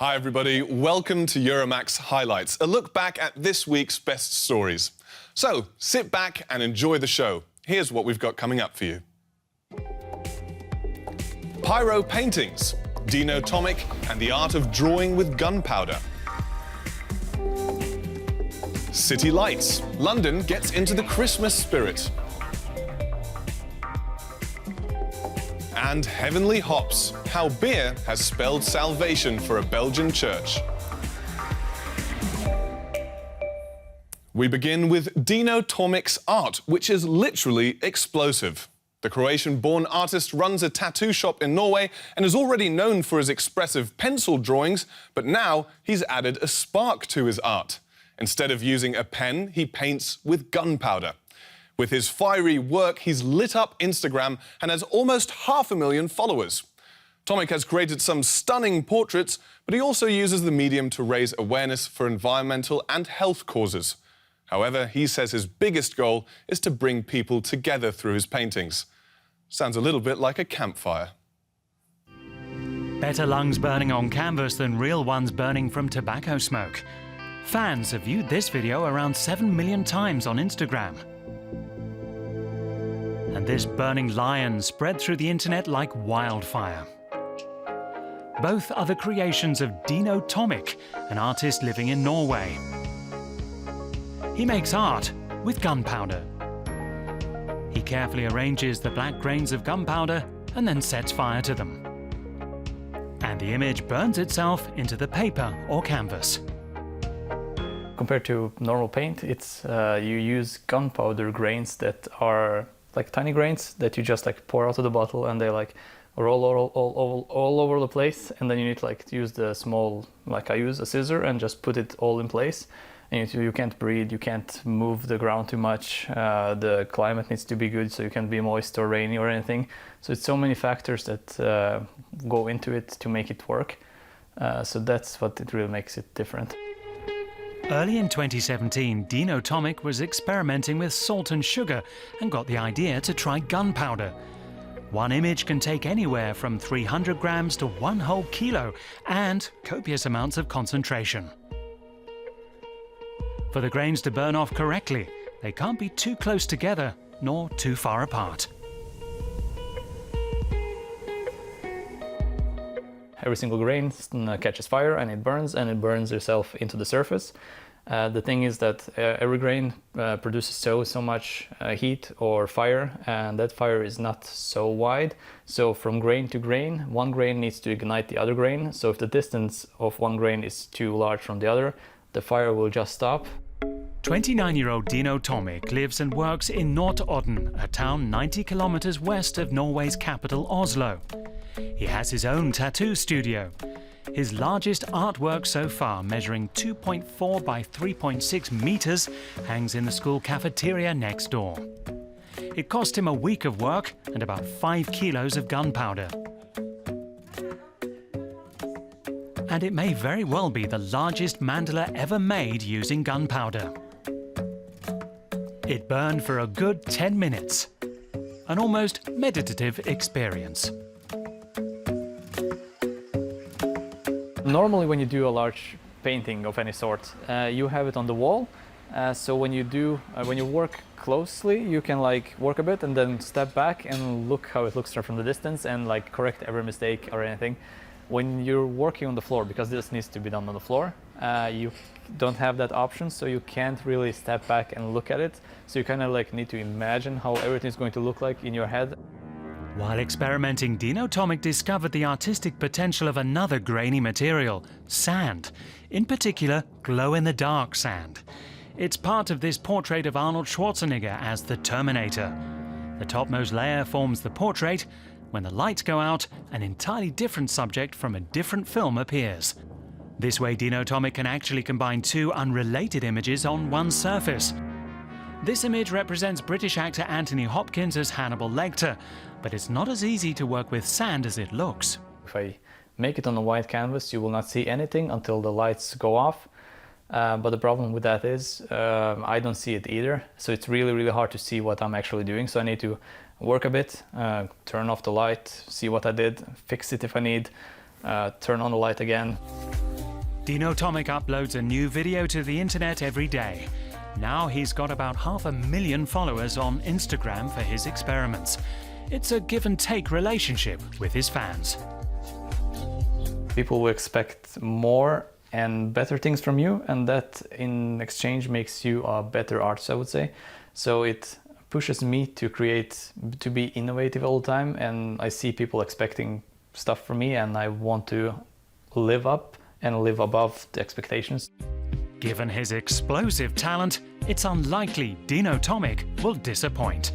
Hi everybody, welcome to Euromaxx Highlights, a look back at this week's best stories. So, sit back and enjoy the show. Here's what we've got coming up for you. Pyro paintings, Dino Tomic and the art of drawing with gunpowder. City lights, London gets into the Christmas spirit. And heavenly hops, how beer has spelled salvation for a Belgian church. We begin with Dino Tomic's art, which is literally explosive. The Croatian-born artist runs a tattoo shop in Norway and is already known for his expressive pencil drawings, but now he's added a spark to his art. Instead of using a pen, he paints with gunpowder. With his fiery work, he's lit up Instagram and has almost 500,000 followers. Tomic has created some stunning portraits, but he also uses the medium to raise awareness for environmental and health causes. However, he says his biggest goal is to bring people together through his paintings. Sounds a little bit like a campfire. Better lungs burning on canvas than real ones burning from tobacco smoke. Fans have viewed this video around 7 million times on Instagram. And this burning lion spread through the internet like wildfire. Both are the creations of Dino Tomic, an artist living in Norway. He makes art with gunpowder. He carefully arranges the black grains of gunpowder and then sets fire to them. And the image burns itself into the paper or canvas. Compared to normal paint, you use gunpowder grains that are like tiny grains that you just like pour out of the bottle, and they like roll all over the place, and then you need to like use the small, like I use a scissor and just put it all in place. And you can't breathe, you can't move the ground too much, the climate needs to be good so you can't be moist or rainy or anything. So it's so many factors that go into it to make it work. So that's what it really makes it different. Early in 2017, Dino Tomic was experimenting with salt and sugar and got the idea to try gunpowder. One image can take anywhere from 300 grams to 1 whole kilo and copious amounts of concentration. For the grains to burn off correctly, they can't be too close together nor too far apart. Every single grain catches fire and it burns itself into the surface. The thing is that every grain produces so much heat or fire, and that fire is not so wide. So from grain to grain, one grain needs to ignite the other grain. So if the distance of one grain is too large from the other, the fire will just stop. 29-year-old Dino Tomic lives and works in Nord-Odden, a town 90 kilometers west of Norway's capital Oslo. He has his own tattoo studio. His largest artwork so far, measuring 2.4 by 3.6 meters, hangs in the school cafeteria next door. It cost him a week of work and about 5 kilos of gunpowder. And it may very well be the largest mandala ever made using gunpowder. It burned for a good 10 minutes. An almost meditative experience. Normally when you do a large painting of any sort, you have it on the wall. So when you work closely, you can like work a bit and then step back and look how it looks from the distance and like correct every mistake or anything. When you're working on the floor, because this needs to be done on the floor, you don't have that option, so you can't really step back and look at it. So you kind of like need to imagine how everything's going to look like in your head. While experimenting, Dino Tomic discovered the artistic potential of another grainy material, sand. In particular, glow-in-the-dark sand. It's part of this portrait of Arnold Schwarzenegger as the Terminator. The topmost layer forms the portrait. When the lights go out, an entirely different subject from a different film appears. This way, Dino Tomic can actually combine two unrelated images on one surface. This image represents British actor Anthony Hopkins as Hannibal Lecter, but it's not as easy to work with sand as it looks. If I make it on a white canvas, you will not see anything until the lights go off. But the problem with that is I don't see it either. So it's really hard to see what I'm actually doing. So I need to work a bit, turn off the light, see what I did, fix it if I need, turn on the light again. Dino Tomic uploads a new video to the internet every day. Now he's got about 500,000 followers on Instagram for his experiments. It's a give-and-take relationship with his fans. People will expect more and better things from you, and that in exchange makes you a better artist, I would say. So it pushes me to be innovative all the time, and I see people expecting stuff from me, and I want to live up and live above the expectations. Given his explosive talent, it's unlikely Dino Tomic will disappoint.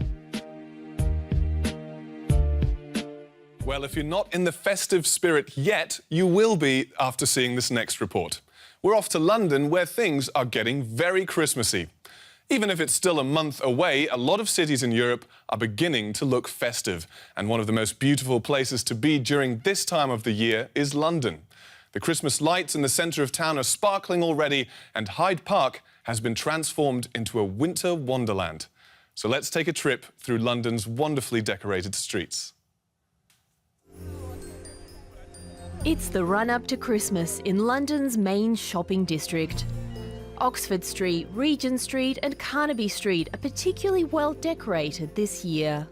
Well, if you're not in the festive spirit yet, you will be after seeing this next report. We're off to London, where things are getting very Christmassy. Even if it's still a month away, a lot of cities in Europe are beginning to look festive. And one of the most beautiful places to be during this time of the year is London. The Christmas lights in the centre of town are sparkling already, and Hyde Park has been transformed into a winter wonderland. So let's take a trip through London's wonderfully decorated streets. It's the run-up to Christmas in London's main shopping district. Oxford Street, Regent Street and Carnaby Street are particularly well decorated this year.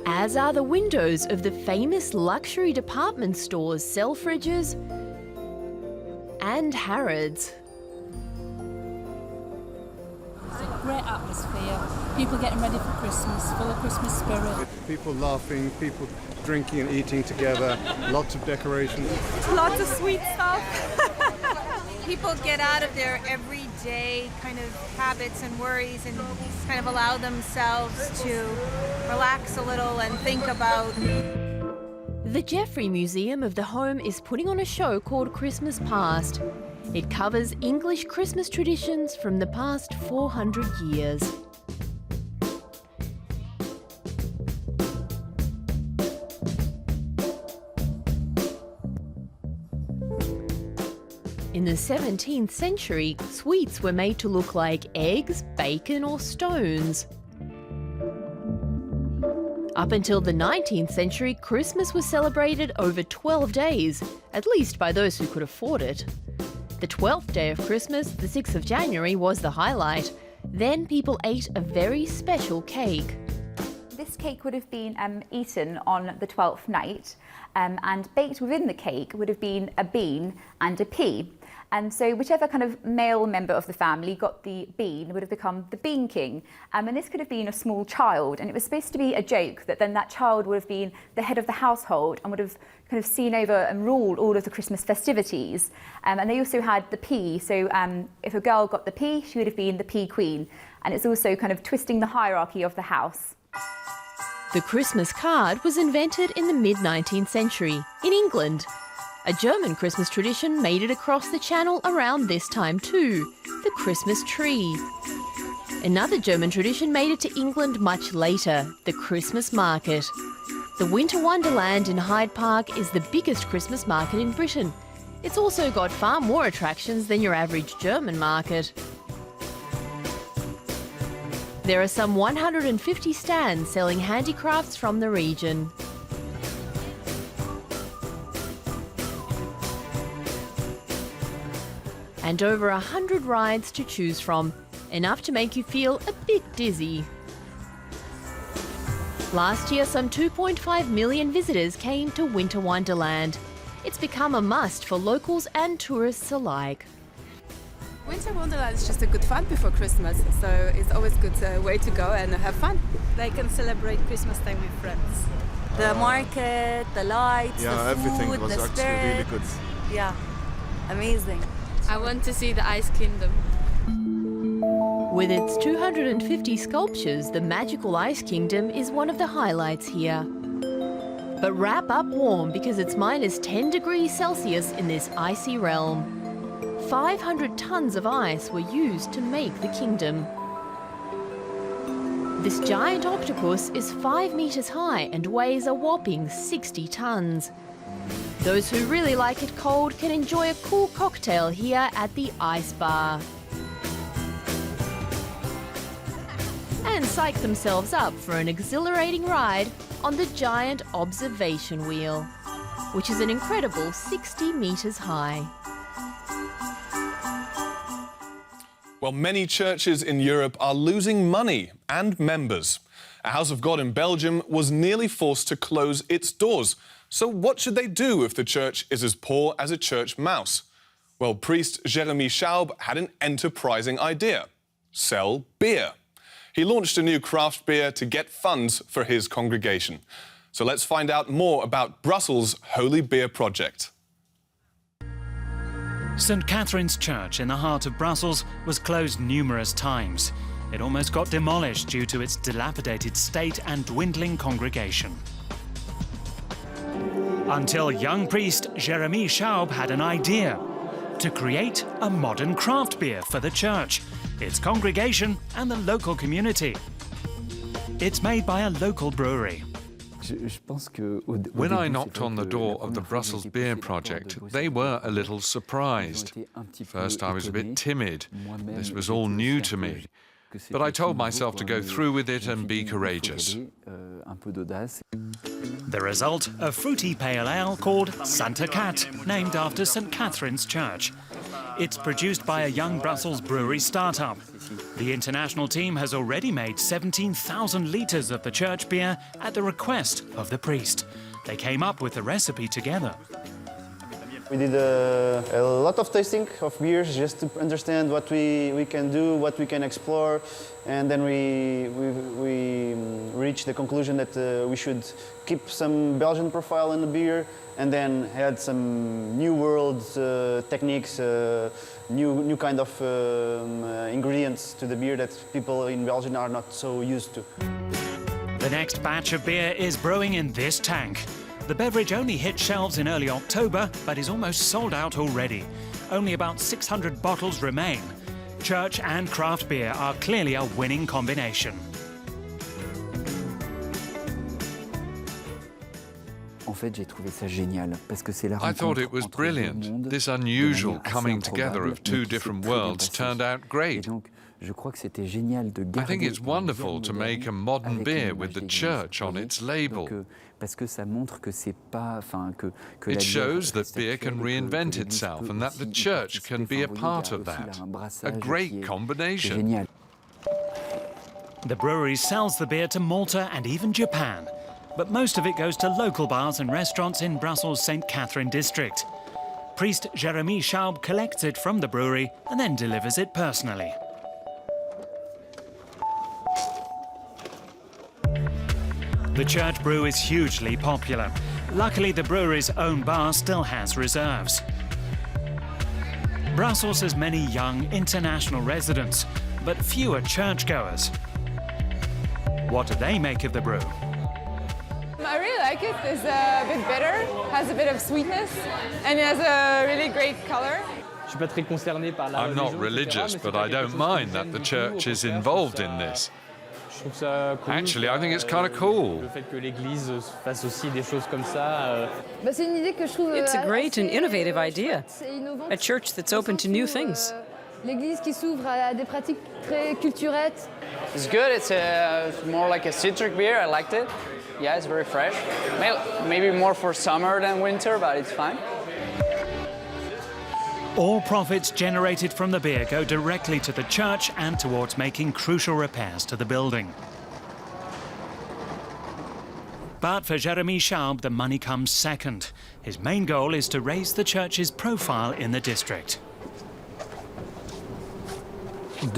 As are the windows of the famous luxury department stores Selfridges and Harrods. It's a great atmosphere. People getting ready for Christmas, full of Christmas spirit. People laughing, people drinking and eating together, lots of decorations. Lots of sweet stuff. People get out of their everyday kind of habits and worries and kind of allow themselves to relax a little and think about. The Jeffrey Museum of the Home is putting on a show called Christmas Past. It covers English Christmas traditions from the past 400 years. In the 17th century, sweets were made to look like eggs, bacon or stones. Up until the 19th century, Christmas was celebrated over 12 days, at least by those who could afford it. The 12th day of Christmas, the 6th of January, was the highlight. Then people ate a very special cake. This cake would have been eaten on the 12th night, and baked within the cake would have been a bean and a pea. And so whichever kind of male member of the family got the bean would have become the Bean King. And this could have been a small child, and it was supposed to be a joke that then that child would have been the head of the household and would have kind of seen over and ruled all of the Christmas festivities. And they also had the pea, so if a girl got the pea, she would have been the Pea Queen. And it's also kind of twisting the hierarchy of the house. The Christmas card was invented in the mid-19th century in England. A German Christmas tradition made it across the Channel around this time too, the Christmas tree. Another German tradition made it to England much later, the Christmas market. The Winter Wonderland in Hyde Park is the biggest Christmas market in Britain. It's also got far more attractions than your average German market. There are some 150 stands selling handicrafts from the region. And over 100 rides to choose from, enough to make you feel a bit dizzy. Last year, some 2.5 million visitors came to Winter Wonderland. It's become a must for locals and tourists alike. Winter Wonderland is just a good fun before Christmas, so it's always a good way to go and have fun. They can celebrate Christmas time with friends. The market, the lights, the food, everything was the actually spirit. really good. Yeah, amazing. I want to see the Ice Kingdom. With its 250 sculptures, the magical Ice Kingdom is one of the highlights here. But wrap up warm because it's minus 10 degrees Celsius in this icy realm. 500 tons of ice were used to make the kingdom. This giant octopus is 5 meters high and weighs a whopping 60 tons. Those who really like it cold can enjoy a cool cocktail here at the Ice Bar. And psych themselves up for an exhilarating ride on the giant observation wheel. which is an incredible 60 metres high. Well, many churches in Europe are losing money and members. A House of God in Belgium was nearly forced to close its doors. So what should they do if the church is as poor as a church mouse? Well, priest Jeremy Schaub had an enterprising idea: sell beer. He launched a new craft beer to get funds for his congregation. So let's find out more about Brussels' Holy Beer Project. St Catherine's Church in the heart of Brussels was closed numerous times. It almost got demolished due to its dilapidated state and dwindling congregation. Until young priest Jeremy Schaub had an idea: to create a modern craft beer for the church, its congregation and the local community. It's made by a local brewery. When I knocked on the door of the Brussels Beer Project, they were a little surprised. First, I was a bit timid. This was all new to me. But I told myself to go through with it and be courageous. The result, a fruity pale ale called Santa Cat, named after St Catherine's Church. It's produced by a young Brussels brewery startup. The international team has already made 17,000 litres of the church beer at the request of the priest. They came up with the recipe together. We did a lot of tasting of beers just to understand what we can do, what we can explore, and then we reached the conclusion that we should keep some Belgian profile in the beer and then add some new world techniques, new kind of ingredients to the beer that people in Belgium are not so used to. The next batch of beer is brewing in this tank. The beverage only hit shelves in early October, but is almost sold out already. Only about 600 bottles remain. Church and craft beer are clearly a winning combination. I thought it was brilliant. This unusual coming together of two different worlds turned out great. I think it's wonderful to make a modern beer with the church on its label. It shows that beer can reinvent itself and that the church can be a part of that. A great combination. The brewery sells the beer to Malta and even Japan, but most of it goes to local bars and restaurants in Brussels' St Catherine district. Priest Jeremy Schaub collects it from the brewery and then delivers it personally. The church brew is hugely popular. Luckily, the brewery's own bar still has reserves. Brussels has many young international residents, but fewer churchgoers. What do they make of the brew? I really like it. It's a bit bitter, has a bit of sweetness, and it has a really great color. I'm not religious, but I don't mind that the church is involved in this. Actually, I think it's kind of cool. It's a great and innovative idea. A church that's open to new things. It's good. It's more like a citric beer. I liked it. Yeah, it's very fresh. Maybe more for summer than winter, but it's fine. All profits generated from the beer go directly to the church and towards making crucial repairs to the building. But for Jeremy Schaub, the money comes second. His main goal is to raise the church's profile in the district. I'd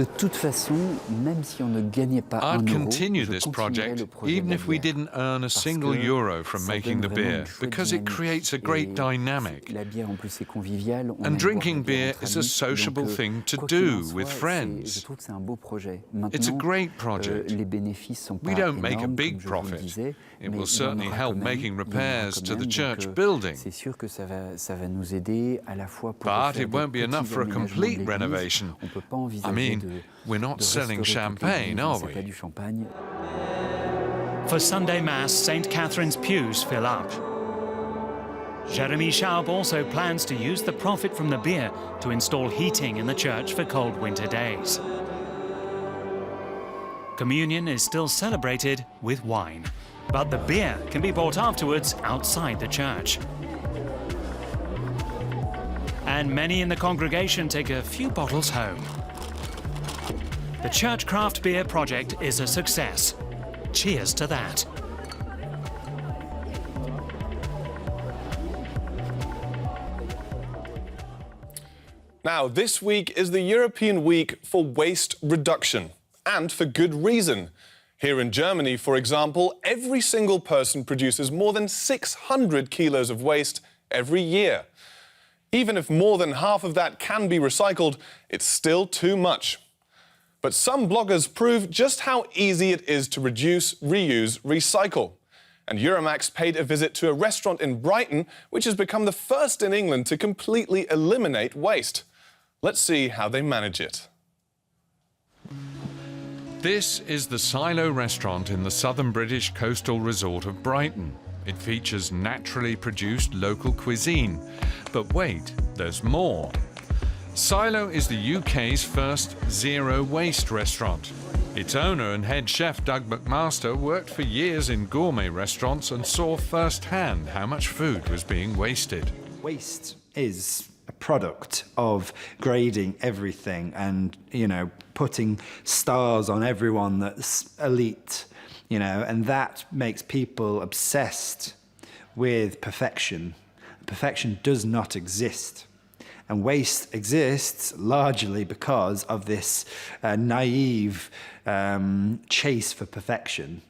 continue this project even if we didn't earn a single euro from making the beer, because it creates a great dynamic. And drinking beer is a sociable thing to do with friends. It's a great project. We don't make a big profit. It will certainly help making repairs to the church building. But it won't be enough for a complete renovation. I mean, we're not selling champagne, are we? For Sunday Mass, St Catherine's pews fill up. Jeremy Schaub also plans to use the profit from the beer to install heating in the church for cold winter days. Communion is still celebrated with wine, but the beer can be bought afterwards outside the church. and many in the congregation take a few bottles home. The church craft beer project is a success. Cheers to that. Now, this week is the European Week for Waste Reduction, and for good reason. Here in Germany, for example, every single person produces more than 600 kilos of waste every year. Even if more than half of that can be recycled, it's still too much. But some bloggers prove just how easy it is to reduce, reuse, recycle. And Euromaxx paid a visit to a restaurant in Brighton, which has become the first in England to completely eliminate waste. Let's see how they manage it. This is the Silo restaurant in the southern British coastal resort of Brighton. It features naturally produced local cuisine. But wait, there's more. Silo is the UK's first zero-waste restaurant. Its owner and head chef Doug McMaster worked for years in gourmet restaurants and saw firsthand how much food was being wasted. Waste is a product of grading everything and, putting stars on everyone that's elite, and that makes people obsessed with perfection. Perfection does not exist. And waste exists largely because of this naive chase for perfection.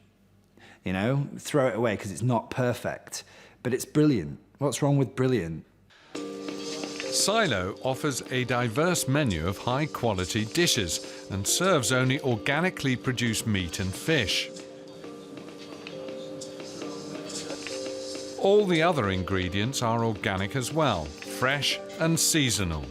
Throw it away because it's not perfect, but it's brilliant. What's wrong with brilliant? Silo offers a diverse menu of high-quality dishes and serves only organically produced meat and fish. All the other ingredients are organic as well, fresh and seasonal.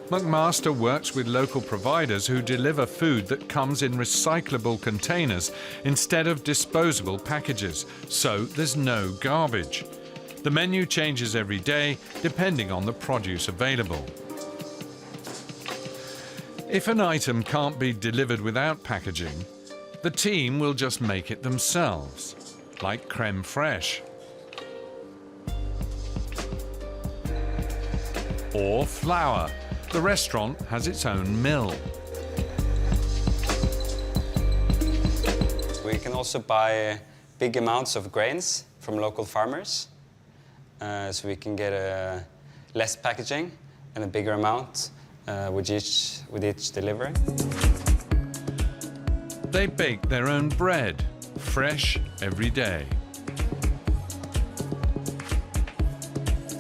McMaster works with local providers who deliver food that comes in recyclable containers instead of disposable packages, so there's no garbage. The menu changes every day, depending on the produce available. If an item can't be delivered without packaging, the team will just make it themselves, like crème fraîche. Or flour. The restaurant has its own mill. We can also buy big amounts of grains from local farmers. So we can get less packaging and a bigger amount with each delivery. They bake their own bread, fresh every day.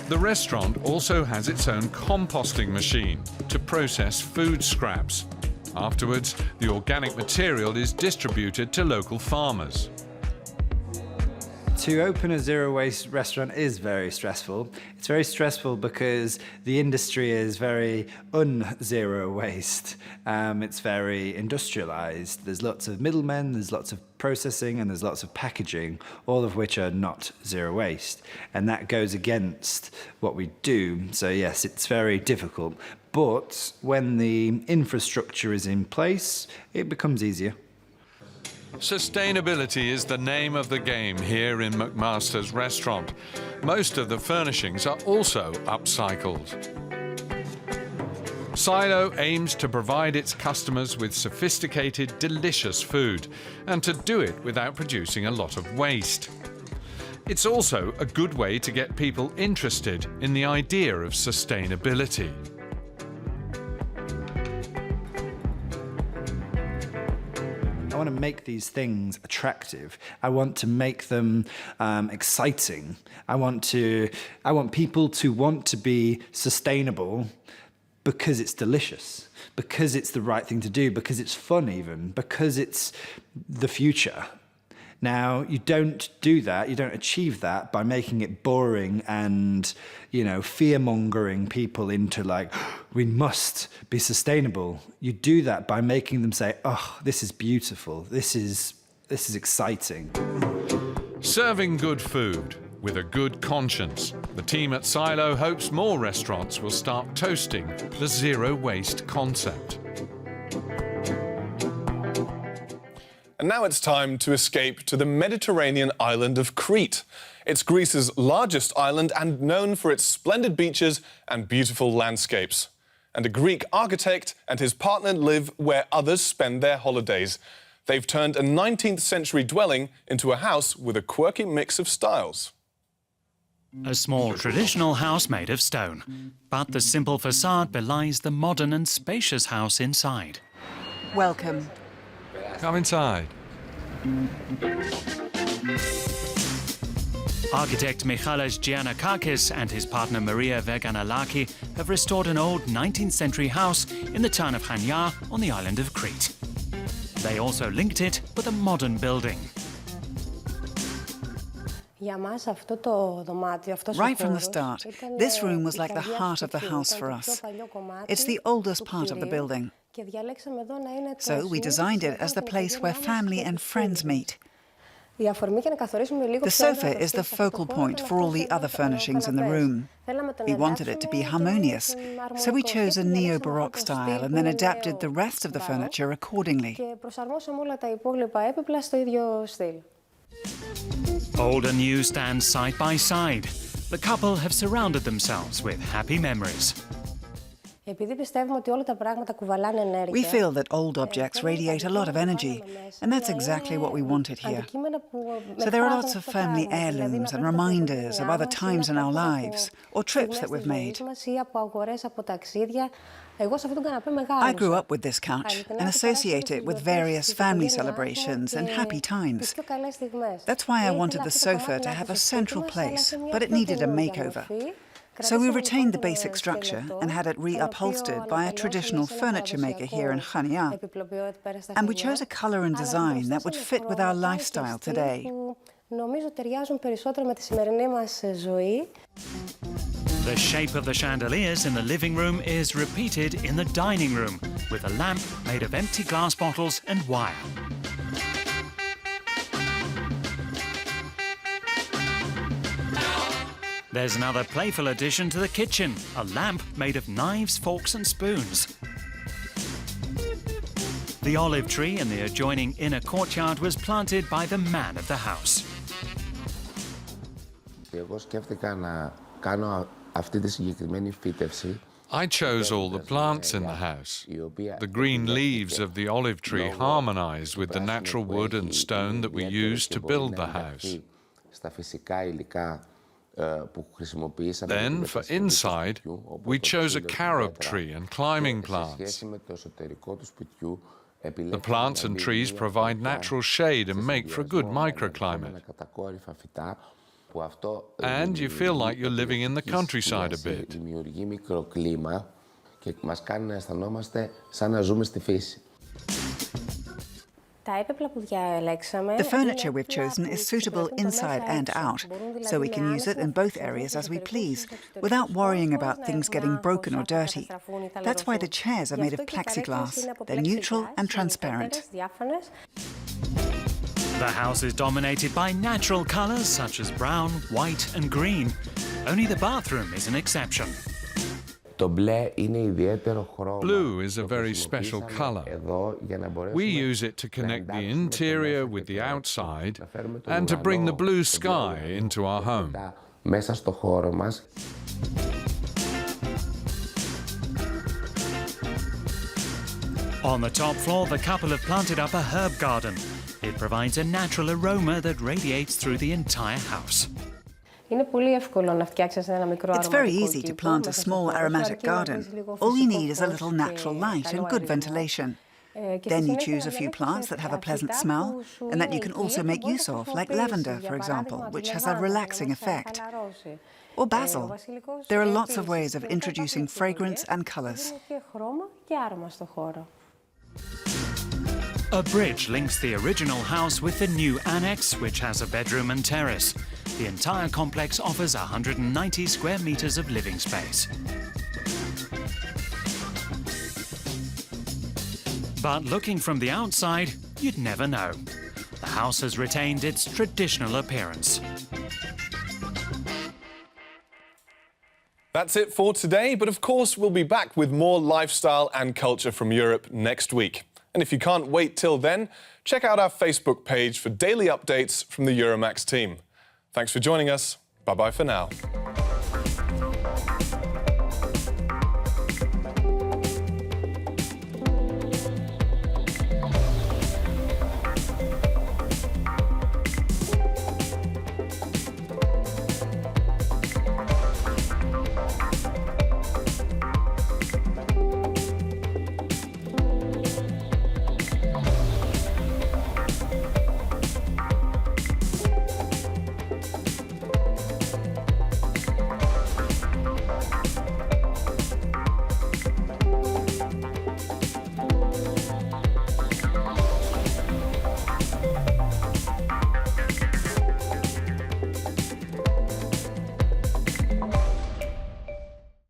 The restaurant also has its own composting machine to process food scraps. Afterwards, the organic material is distributed to local farmers. To open a zero-waste restaurant is very stressful. It's very stressful because the industry is very un-zero waste. It's very industrialized. There's lots of middlemen, there's lots of processing, and there's lots of packaging, all of which are not zero waste. And that goes against what we do. So yes, it's very difficult. But when the infrastructure is in place, it becomes easier. Sustainability is the name of the game here in McMaster's restaurant. Most of the furnishings are also upcycled. Silo aims to provide its customers with sophisticated, delicious food, and to do it without producing a lot of waste. It's also a good way to get people interested in the idea of sustainability. I want to make these things attractive. I want to make them exciting. I want people to want to be sustainable because it's delicious, because it's the right thing to do, because it's fun even, because it's the future. Now, you don't do that, you don't achieve that by making it boring and, fear-mongering people into like, we must be sustainable. You do that by making them say, oh, this is beautiful, this is exciting. Serving good food with a good conscience. The team at Silo hopes more restaurants will start toasting the zero-waste concept. And now it's time to escape to the Mediterranean island of Crete. It's Greece's largest island and known for its splendid beaches and beautiful landscapes. And a Greek architect and his partner live where others spend their holidays. They've turned a 19th century dwelling into a house with a quirky mix of styles. A small traditional house made of stone, but the simple facade belies the modern and spacious house inside. Welcome. Come inside. Architect Michalis Giannakakis and his partner Maria Verganalaki have restored an old 19th century house in the town of Chania on the island of Crete. They also linked it with a modern building. Right from the start, this room was like the heart of the house for us. It's the oldest part of the building. So we designed it as the place where family and friends meet. The sofa is the focal point for all the other furnishings in the room. We wanted it to be harmonious, so we chose a neo-Baroque style and then adapted the rest of the furniture accordingly. Old and new stand side by side. The couple have surrounded themselves with happy memories. We feel that old objects radiate a lot of energy, and that's exactly what we wanted here. So there are lots of family heirlooms and reminders of other times in our lives, or trips that we've made. I grew up with this couch and associate it with various family celebrations and happy times. That's why I wanted the sofa to have a central place, but it needed a makeover. So we retained the basic structure and had it reupholstered by a traditional furniture maker here in Chania. And we chose a colour and design that would fit with our lifestyle today. The shape of the chandeliers in the living room is repeated in the dining room, with a lamp made of empty glass bottles and wire. There's another playful addition to the kitchen, a lamp made of knives, forks and spoons. The olive tree in the adjoining inner courtyard was planted by the man of the house. I chose all the plants in the house. The green leaves of the olive tree harmonise with the natural wood and stone that we used to build the house. Then, for inside, we chose a carob tree and climbing plants. The plants and trees provide natural shade and make for a good microclimate. And you feel like you're living in the countryside a bit. The furniture we've chosen is suitable inside and out, so we can use it in both areas as we please, without worrying about things getting broken or dirty. That's why the chairs are made of plexiglass. They're neutral and transparent. The house is dominated by natural colours such as brown, white and green. Only the bathroom is an exception. Blue is a very special colour. We use it to connect the interior with the outside and to bring the blue sky into our home. On the top floor, the couple have planted up a herb garden. It provides a natural aroma that radiates through the entire house. It's very easy to plant a small aromatic garden. All you need is a little natural light and good ventilation. Then you choose a few plants that have a pleasant smell and that you can also make use of, like lavender, for example, which has a relaxing effect. Or basil. There are lots of ways of introducing fragrance and colours. A bridge links the original house with the new annex, which has a bedroom and terrace. The entire complex offers 190 square metres of living space. But looking from the outside, you'd never know. The house has retained its traditional appearance. That's it for today, but of course we'll be back with more lifestyle and culture from Europe next week. And if you can't wait till then, check out our Facebook page for daily updates from the Euromaxx team. Thanks for joining us. Bye-bye for now.